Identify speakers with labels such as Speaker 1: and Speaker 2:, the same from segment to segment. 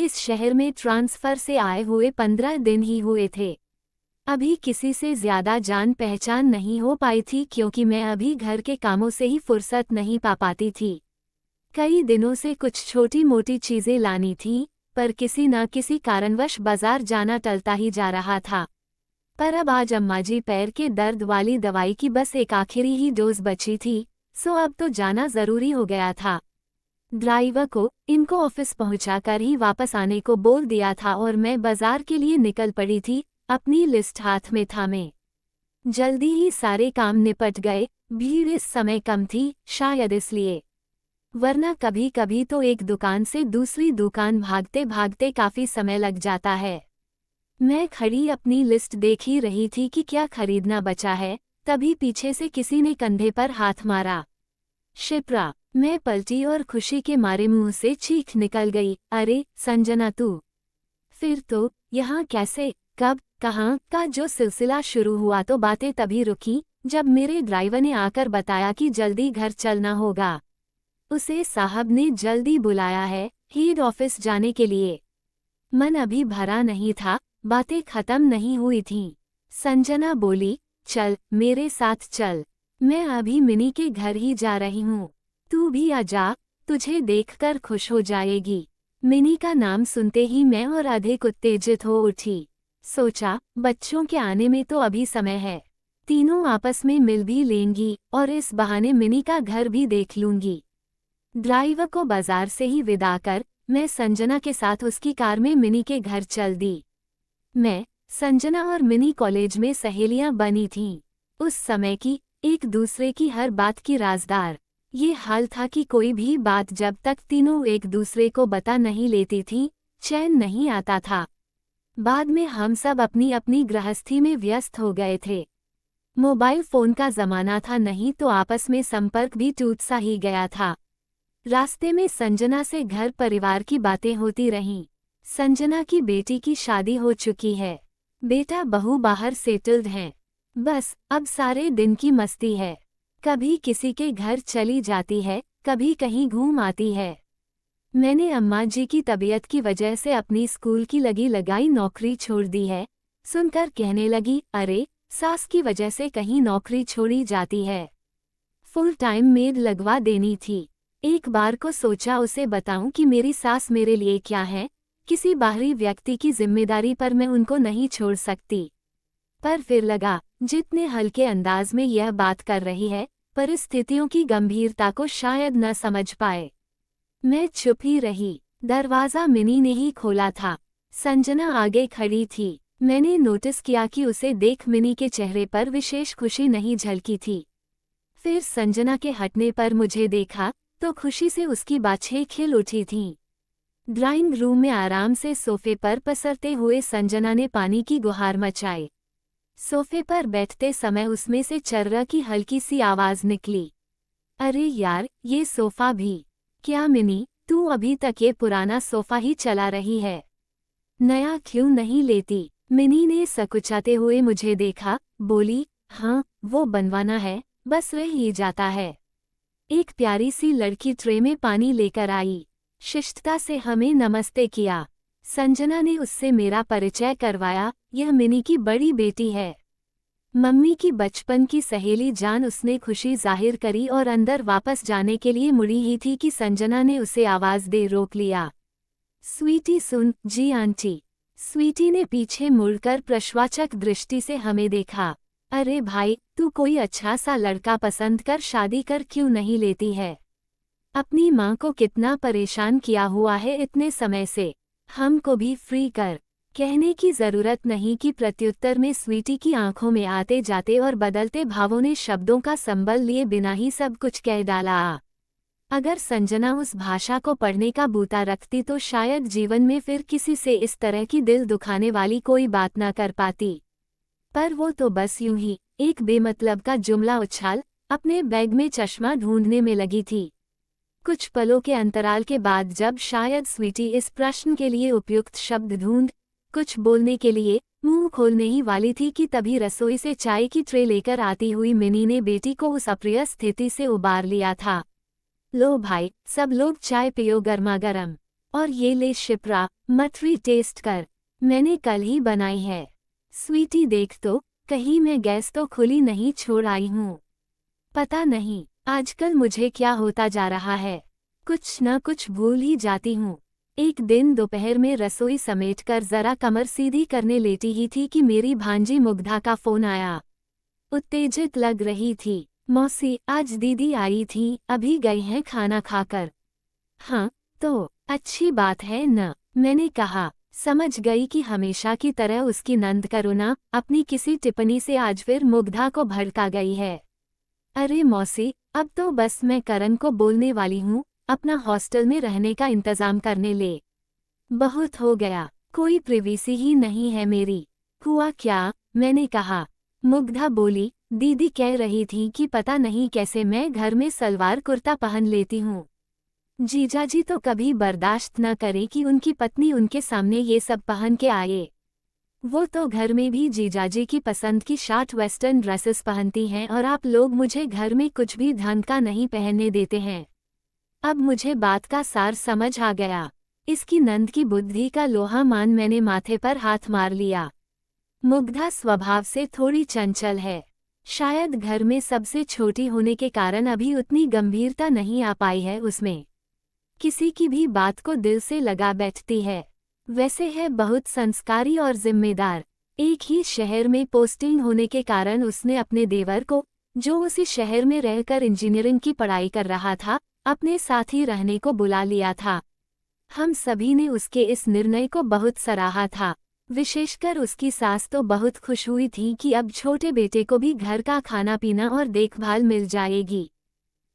Speaker 1: इस शहर में ट्रांसफर से आए हुए 15 दिन ही हुए थे। अभी किसी से ज्यादा जान पहचान नहीं हो पाई थी क्योंकि मैं अभी घर के कामों से ही फुर्सत नहीं पा पाती थी। कई दिनों से कुछ छोटी मोटी चीजें लानी थी, पर किसी न किसी कारणवश बाजार जाना टलता ही जा रहा था। पर अब आज अम्माजी पैर के दर्द वाली दवाई की बस एक आखिरी ही डोज बची थी, सो अब तो जाना जरूरी हो गया था। ड्राइवर को इनको ऑफिस पहुंचाकर ही वापस आने को बोल दिया था और मैं बाजार के लिए निकल पड़ी थी, अपनी लिस्ट हाथ में थामे। जल्दी ही सारे काम निपट गए। भीड़ इस समय कम थी, शायद इसलिए, वरना कभी कभी तो एक दुकान से दूसरी दुकान भागते भागते काफी समय लग जाता है। मैं खड़ी अपनी लिस्ट देख ही रही थी कि क्या खरीदना बचा है, तभी पीछे से किसी ने कंधे पर हाथ मारा। शिप्रा! मैं पलटी और खुशी के मारे मुंह से चीख निकल गई, अरे संजना तू! फिर तो यहाँ कैसे, कब, कहाँ का जो सिलसिला शुरू हुआ तो बातें तभी रुकी जब मेरे ड्राइवर ने आकर बताया कि जल्दी घर चलना होगा। उसे साहब ने जल्दी बुलाया है हेड ऑफिस जाने के लिए। मन अभी भरा नहीं था, बातें खत्म नहीं हुई थीं। संजना बोली, चल मेरे साथ चल, मैं अभी मिनी के घर ही जा रही हूँ, तू भी आ जा, तुझे देखकर खुश हो जाएगी। मिनी का नाम सुनते ही मैं और अधिक उत्तेजित हो उठी। सोचा बच्चों के आने में तो अभी समय है, तीनों आपस में मिल भी लेंगी और इस बहाने मिनी का घर भी देख लूंगी। ड्राइवर को बाजार से ही विदा कर मैं संजना के साथ उसकी कार में मिनी के घर चल दी। मैं, संजना और मिनी कॉलेज में सहेलियां बनी थीं। उस समय की, एक दूसरे की हर बात की राजदार। ये हाल था कि कोई भी बात जब तक तीनों एक दूसरे को बता नहीं लेती थीं, चैन नहीं आता था। बाद में हम सब अपनी अपनी गृहस्थी में व्यस्त हो गए थे। मोबाइल फोन का जमाना था, नहीं तो आपस में संपर्क भी टूट सा ही गया था। रास्ते में संजना से घर परिवार की बातें होती रहीं। संजना की बेटी की शादी हो चुकी है, बेटा बहू बाहर सेटल्ड हैं। बस अब सारे दिन की मस्ती है, कभी किसी के घर चली जाती है, कभी कहीं घूम आती है। मैंने अम्मा जी की तबीयत की वजह से अपनी स्कूल की लगी लगाई नौकरी छोड़ दी है। सुनकर कहने लगी, अरे सास की वजह से कहीं नौकरी छोड़ी जाती है, फुल टाइम मेड लगवा देनी थी। एक बार को सोचा उसे बताऊं कि मेरी सास मेरे लिए क्या है, किसी बाहरी व्यक्ति की जिम्मेदारी पर मैं उनको नहीं छोड़ सकती। पर फिर लगा जितने हल्के अंदाज में यह बात कर रही है, परिस्थितियों की गंभीरता को शायद न समझ पाए। मैं चुप ही रही। दरवाज़ा मिनी ने ही खोला था। संजना आगे खड़ी थी। मैंने नोटिस किया कि उसे देख मिनी के चेहरे पर विशेष खुशी नहीं झलकी थी। फिर संजना के हटने पर मुझे देखा तो खुशी से उसकी बाछें खिल उठी थीं। ड्राइंग रूम में आराम से सोफे पर पसरते हुए संजना ने पानी की गुहार मचाई। सोफे पर बैठते समय उसमें से चर्रा की हल्की सी आवाज निकली, अरे यार ये सोफा भी। क्या मिनी, तू अभी तक ये पुराना सोफा ही चला रही है, नया क्यों नहीं लेती? मिनी ने सकुचाते हुए मुझे देखा, बोली, हाँ वो बनवाना है, बस रह ही जाता है। एक प्यारी सी लड़की ट्रे में पानी लेकर आई। शिष्टता से हमें नमस्ते किया। संजना ने उससे मेरा परिचय करवाया, यह मिनी की बड़ी बेटी है, मम्मी की बचपन की सहेली जान। उसने खुशी जाहिर करी और अंदर वापस जाने के लिए मुड़ी ही थी कि संजना ने उसे आवाज दे रोक लिया। स्वीटी सुन। जी आंटी। स्वीटी ने पीछे मुड़कर प्रश्वाचक दृष्टि से हमें देखा। अरे भाई, तू कोई अच्छा सा लड़का पसंद कर शादी कर क्यों नहीं लेती है? अपनी माँ को कितना परेशान किया हुआ है इतने समय से, हमको भी फ्री कर। कहने की जरूरत नहीं कि प्रत्युत्तर में स्वीटी की आंखों में आते जाते और बदलते भावों ने शब्दों का संबल लिए बिना ही सब कुछ कह डाला। अगर संजना उस भाषा को पढ़ने का बूता रखती तो शायद जीवन में फिर किसी से इस तरह की दिल दुखाने वाली कोई बात ना कर पाती। पर वो तो बस यूं ही एक बेमतलब का जुमला उछाल अपने बैग में चश्मा ढूंढने में लगी थी। कुछ पलों के अंतराल के बाद जब शायद स्वीटी इस प्रश्न के लिए उपयुक्त शब्द ढूंढ कुछ बोलने के लिए मुंह खोलने ही वाली थी कि तभी रसोई से चाय की ट्रे लेकर आती हुई मिनी ने बेटी को उस अप्रिय स्थिति से उबार लिया था। लो भाई, सब लोग चाय पियो गर्मा गर्म। और ये ले शिप्रा, मठरी टेस्ट कर, मैंने कल ही बनाई है। स्वीटी देख तो, कहीं मैं गैस तो खुली नहीं छोड़ आई हूँ। पता नहीं आजकल मुझे क्या होता जा रहा है, कुछ न कुछ भूल ही जाती हूँ। एक दिन दोपहर में रसोई समेटकर जरा कमर सीधी करने लेटी ही थी कि मेरी भांजी मुग्धा का फोन आया। उत्तेजित लग रही थी। मौसी, आज दीदी आई थी, अभी गई हैं खाना खाकर। हाँ, तो अच्छी बात है न, मैंने कहा। समझ गई कि हमेशा की तरह उसकी नंद करुणा अपनी किसी टिप्पणी से आज फिर मुग्धा को भड़का गई है। अरे मौसी, अब तो बस मैं करण को बोलने वाली हूँ, अपना हॉस्टल में रहने का इंतजाम करने ले। बहुत हो गया, कोई प्रिवेसी ही नहीं है मेरी। हुआ क्या, मैंने कहा। मुग्धा बोली, दीदी कह रही थी कि पता नहीं कैसे मैं घर में सलवार कुर्ता पहन लेती हूँ। जीजाजी तो कभी बर्दाश्त न करे कि उनकी पत्नी उनके सामने ये सब पहन के आए। वो तो घर में भी जीजाजी की पसंद की शॉर्ट वेस्टर्न ड्रेसेस पहनती हैं और आप लोग मुझे घर में कुछ भी ढंग का नहीं पहनने देते हैं। अब मुझे बात का सार समझ आ गया। इसकी नंद की बुद्धि का लोहा मान मैंने माथे पर हाथ मार लिया। मुग्धा स्वभाव से थोड़ी चंचल है। शायद घर में सबसे छोटी होने के कारण अभी उतनी गंभीरता नहीं आ पाई है उसमें। किसी की भी बात को दिल से लगा बैठती है। वैसे है बहुत संस्कारी और जिम्मेदार। एक ही शहर में पोस्टिंग होने के कारण उसने अपने देवर को, जो उसी शहर में रहकर इंजीनियरिंग की पढ़ाई कर रहा था, अपने साथ ही रहने को बुला लिया था। हम सभी ने उसके इस निर्णय को बहुत सराहा था। विशेषकर उसकी सास तो बहुत खुश हुई थी कि अब छोटे बेटे को भी घर का खाना पीना और देखभाल मिल जाएगी।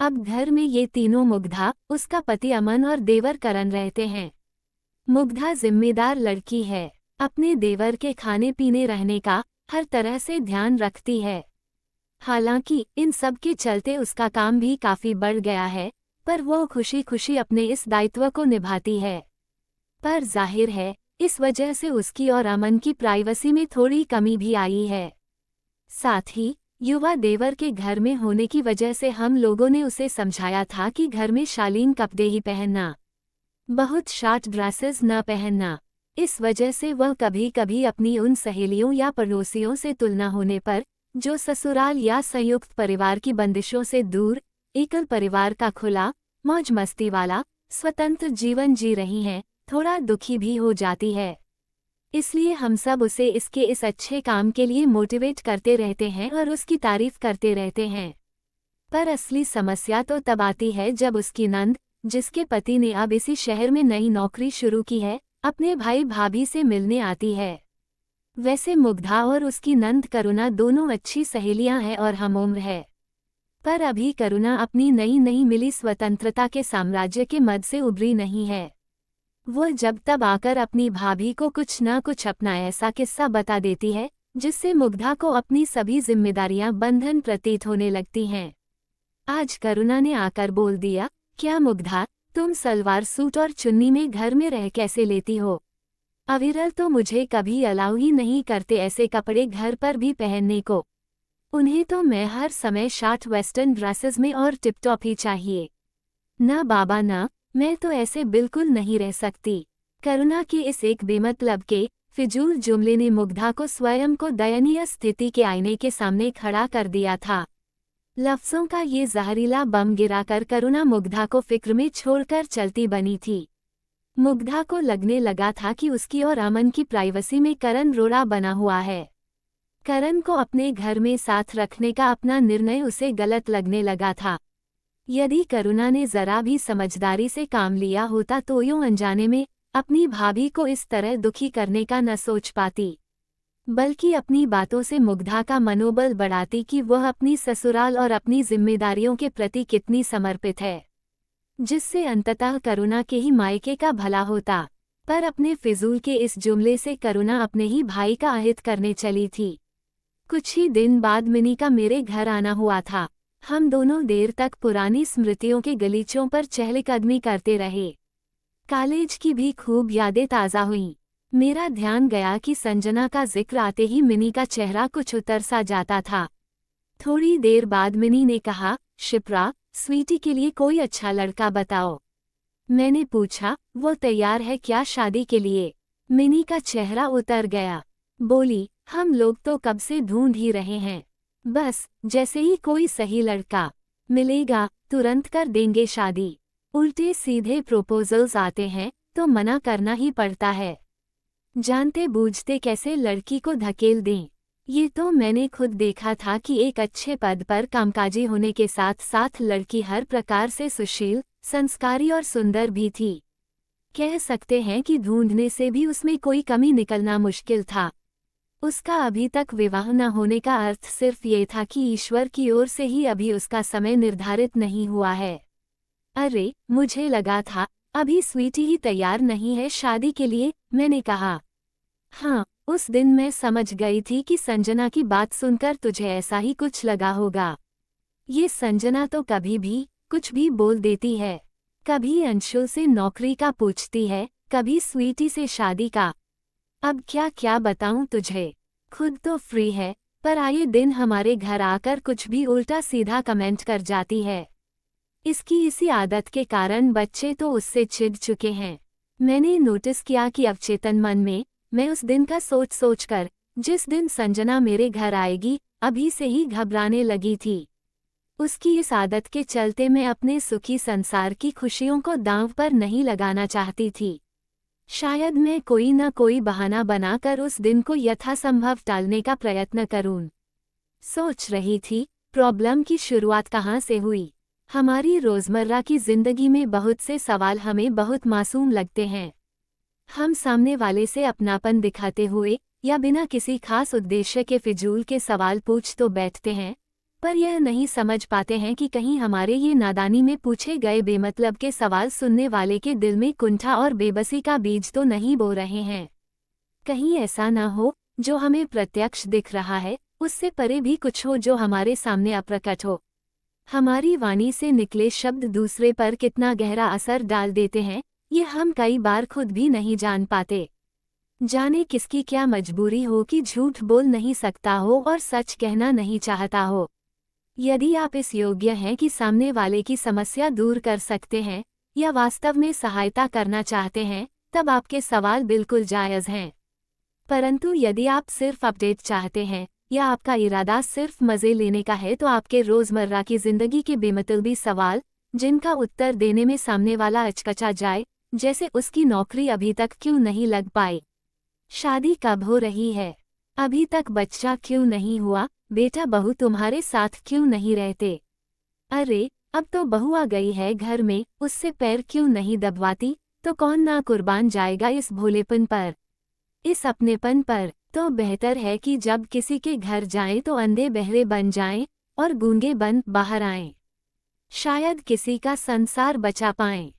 Speaker 1: अब घर में ये तीनों मुग्धा, उसका पति अमन और देवर करण रहते हैं। मुग्धा जिम्मेदार लड़की है, अपने देवर के खाने पीने रहने का हर तरह से ध्यान रखती है। हालांकि इन सब के चलते उसका काम भी काफी बढ़ गया है, पर वो खुशी खुशी अपने इस दायित्व को निभाती है। पर जाहिर है, इस वजह से उसकी और अमन की प्राइवेसी में थोड़ी कमी भी आई है। साथ ही युवा देवर के घर में होने की वजह से हम लोगों ने उसे समझाया था कि घर में शालीन कपड़े ही पहनना, बहुत शॉर्ट ड्रेसेस न पहनना। इस वजह से वह कभी कभी अपनी उन सहेलियों या पड़ोसियों से तुलना होने पर, जो ससुराल या संयुक्त परिवार की बंदिशों से दूर, एकल परिवार का खुला, मौज मस्ती वाला, स्वतंत्र जीवन जी रही हैं, थोड़ा दुखी भी हो जाती है। इसलिए हम सब उसे इसके इस अच्छे काम के लिए मोटिवेट करते रहते हैं और उसकी तारीफ करते रहते हैं। पर असली समस्या तो तब आती है जब उसकी नंद, जिसके पति ने अब इसी शहर में नई नौकरी शुरू की है, अपने भाई भाभी से मिलने आती है। वैसे मुग्धा और उसकी नंद करुणा दोनों अच्छी सहेलियां हैं और हमउम्र है। पर अभी करुणा अपनी नई नई मिली स्वतंत्रता के साम्राज्य के मद से उभरी नहीं है। वो जब तब आकर अपनी भाभी को कुछ न कुछ अपना ऐसा किस्सा बता देती है, जिससे मुग्धा को अपनी सभी जिम्मेदारियां बंधन प्रतीत होने लगती हैं। आज करुणा ने आकर बोल दिया, क्या मुग्धा, तुम सलवार सूट और चुन्नी में घर में रह कैसे लेती हो? अविरल तो मुझे कभी अलाउ ही नहीं करते ऐसे कपड़े घर पर भी पहनने को। उन्हें तो मैं हर समय शॉर्ट वेस्टर्न ड्रेसेस में और टिपटॉप ही चाहिए। ना बाबा ना, मैं तो ऐसे बिल्कुल नहीं रह सकती। करुणा के इस एक बेमतलब के फिजूल जुमले ने मुग्धा को स्वयं को दयनीय स्थिति के आईने के सामने खड़ा कर दिया था। लफ्जों का ये जहरीला बम गिराकर करुणा मुग्धा को फिक्र में छोड़कर चलती बनी थी। मुग्धा को लगने लगा था कि उसकी और अमन की प्राइवेसी में करण रोड़ा बना हुआ है। करण को अपने घर में साथ रखने का अपना निर्णय उसे गलत लगने लगा था। यदि करुणा ने जरा भी समझदारी से काम लिया होता तो यूं अनजाने में अपनी भाभी को इस तरह दुखी करने का न सोच पाती, बल्कि अपनी बातों से मुग्धा का मनोबल बढ़ाती कि वह अपनी ससुराल और अपनी जिम्मेदारियों के प्रति कितनी समर्पित है, जिससे अंततः करुणा के ही मायके का भला होता। पर अपने फिजूल के इस जुमले से करुणा अपने ही भाई का अहित करने चली थी। कुछ ही दिन बाद मिनी का मेरे घर आना हुआ था। हम दोनों देर तक पुरानी स्मृतियों के गलीचों पर चहलकदमी करते रहे। कॉलेज की भी खूब यादें ताज़ा हुईं। मेरा ध्यान गया कि संजना का जिक्र आते ही मिनी का चेहरा कुछ उतर सा जाता था। थोड़ी देर बाद मिनी ने कहा, शिप्रा, स्वीटी के लिए कोई अच्छा लड़का बताओ। मैंने पूछा, वो तैयार है क्या शादी के लिए? मिनी का चेहरा उतर गया। बोली, हम लोग तो कब से ढूंढ ही रहे हैं। बस जैसे ही कोई सही लड़का मिलेगा तुरंत कर देंगे शादी। उल्टे सीधे प्रपोजल्स आते हैं तो मना करना ही पड़ता है। जानते बूझते कैसे लड़की को धकेल दें। ये तो मैंने खुद देखा था कि एक अच्छे पद पर कामकाजी होने के साथ साथ लड़की हर प्रकार से सुशील, संस्कारी और सुंदर भी थी। कह सकते हैं कि ढूंढने से भी उसमें कोई कमी निकलना मुश्किल था। उसका अभी तक विवाह न होने का अर्थ सिर्फ ये था कि ईश्वर की ओर से ही अभी उसका समय निर्धारित नहीं हुआ है। अरे, मुझे लगा था अभी स्वीटी ही तैयार नहीं है शादी के लिए, मैंने कहा। हाँ, उस दिन मैं समझ गई थी कि संजना की बात सुनकर तुझे ऐसा ही कुछ लगा होगा। ये संजना तो कभी भी कुछ भी बोल देती है। कभी अंशुल से नौकरी का पूछती है, कभी स्वीटी से शादी का। अब क्या क्या बताऊं तुझे। खुद तो फ्री है, पर आए दिन हमारे घर आकर कुछ भी उल्टा सीधा कमेंट कर जाती है। इसकी इसी आदत के कारण बच्चे तो उससे चिढ़ चुके हैं। मैंने नोटिस किया कि अवचेतन मन में मैं उस दिन का सोच सोच कर, जिस दिन संजना मेरे घर आएगी, अभी से ही घबराने लगी थी। उसकी इस आदत के चलते मैं अपने सुखी संसार की खुशियों को दांव पर नहीं लगाना चाहती थी। शायद मैं कोई न कोई बहाना बनाकर उस दिन को यथासंभव टालने का प्रयत्न करूं। सोच रही थी, प्रॉब्लम की शुरुआत कहाँ से हुई। हमारी रोजमर्रा की जिंदगी में बहुत से सवाल हमें बहुत मासूम लगते हैं। हम सामने वाले से अपनापन दिखाते हुए या बिना किसी खास उद्देश्य के फिजूल के सवाल पूछ तो बैठते हैं, पर यह नहीं समझ पाते हैं कि कहीं हमारे ये नादानी में पूछे गए बेमतलब के सवाल सुनने वाले के दिल में कुंठा और बेबसी का बीज तो नहीं बो रहे हैं। कहीं ऐसा न हो जो हमें प्रत्यक्ष दिख रहा है उससे परे भी कुछ हो जो हमारे सामने अप्रकट हो। हमारी वाणी से निकले शब्द दूसरे पर कितना गहरा असर डाल देते हैं, ये हम कई बार खुद भी नहीं जान पाते। जाने किसकी क्या मजबूरी हो कि झूठ बोल नहीं सकता हो और सच कहना नहीं चाहता हो। यदि आप इस योग्य हैं कि सामने वाले की समस्या दूर कर सकते हैं या वास्तव में सहायता करना चाहते हैं, तब आपके सवाल बिल्कुल जायज़ हैं। परंतु यदि आप सिर्फ अपडेट चाहते हैं या आपका इरादा सिर्फ मज़े लेने का है, तो आपके रोज़मर्रा की ज़िंदगी के बेमतलबी सवाल, जिनका उत्तर देने में सामने वाला अचकचा जाए, जैसे उसकी नौकरी अभी तक क्यों नहीं लग पाई, शादी कब हो रही है, अभी तक बच्चा क्यों नहीं हुआ, बेटा बहू तुम्हारे साथ क्यों नहीं रहते, अरे अब तो बहू आ गई है घर में, उससे पैर क्यों नहीं दबवाती, तो कौन ना कुर्बान जाएगा इस भोलेपन पर, इस अपनेपन पर। तो बेहतर है कि जब किसी के घर जाएं तो अंधे बहरे बन जाएं और गूंगे बन बाहर आएं। शायद किसी का संसार बचा पाएं।